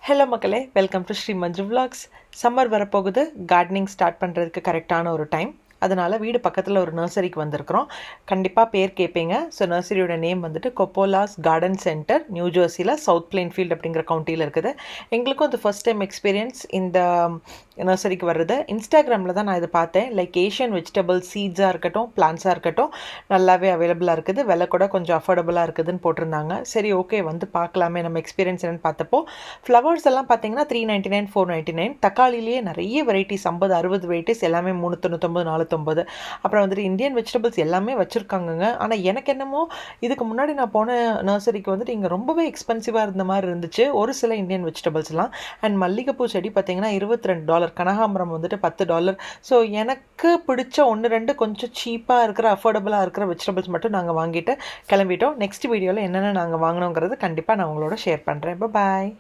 Hello மக்களே, welcome to Shri Manju vlogs. Summer வரப்போகுது, gardening start பண்ணுறதுக்கு கரெக்டான ஒரு டைம். அதனால் வீடு பக்கத்தில் ஒரு நர்சரிக்கு வந்திருக்கிறோம். கண்டிப்பாக பேர் கேட்பீங்க. ஸோ நர்சரியோட நேம் வந்துட்டு கொப்போலாஸ் கார்டன் சென்டர், நியூ ஜெர்சியில் சவுத் பிளேன்ஃபீல்ட் அப்படிங்கிற கவுண்டியில் இருக்குது. எங்களுக்கும் அது ஃபர்ஸ்ட் டைம் எக்ஸ்பீரியன்ஸ் இந்த நர்சரிக்கு வர்றது. இன்ஸ்டாகிராமில் தான் நான் இதை பார்த்தேன். லைக் ஏஷியன் வெஜிடபிள் சீட்ஸாக இருக்கட்டும், பிளான்ஸாக இருக்கட்டும், நல்லாவே அவைலபிளாக இருக்குது. விலை கூட கொஞ்சம் அஃபோர்டபுளாக இருக்குதுன்னு போட்டிருந்தாங்க. சரி, ஓகே, வந்து பார்க்கலாமே நம்ம எக்ஸ்பீரியன்ஸ் என்னென்னு பார்த்தப்போ, ஃப்ளவர்ஸ் எல்லாம் பார்த்தீங்கன்னா $399, $499. தக்காளிலேயே நிறைய வெரைட்டிஸ், 50-60 வெரைட்டிஸ், எல்லாமே $399, $499. அப்புறம் வந்துட்டு இந்தியன் வெஜிடபிள்ஸ் எல்லாமே வச்சுருக்காங்கங்க. ஆனால் எனக்கு என்னமோ இதுக்கு முன்னாடி நான் போன நர்சரிக்கு வந்துட்டு இங்கே ரொம்பவே எக்ஸ்பென்சிவாக இருந்த மாதிரி இருந்துச்சு ஒரு சில இந்தியன் வெஜிடபிள்ஸ்லாம். அண்ட் மல்லிகைப்பூ செடி பார்த்தீங்கன்னா $22, கனகாம்பரம் வந்துட்டு $10. ஸோ எனக்கு பிடிச்ச 1-2 கொஞ்சம் சீப்பாக இருக்கிற அஃபோர்டபுளாக இருக்கிற வெஜிடபிள்ஸ் மட்டும் நாங்கள் வாங்கிட்டு கிளம்பிட்டோம். நெக்ஸ்ட் வீடியோவில் என்னென்ன நாங்கள் வாங்கினோங்கிறது கண்டிப்பாக நான் உங்களோட ஷேர் பண்ணுறேன். பாய்.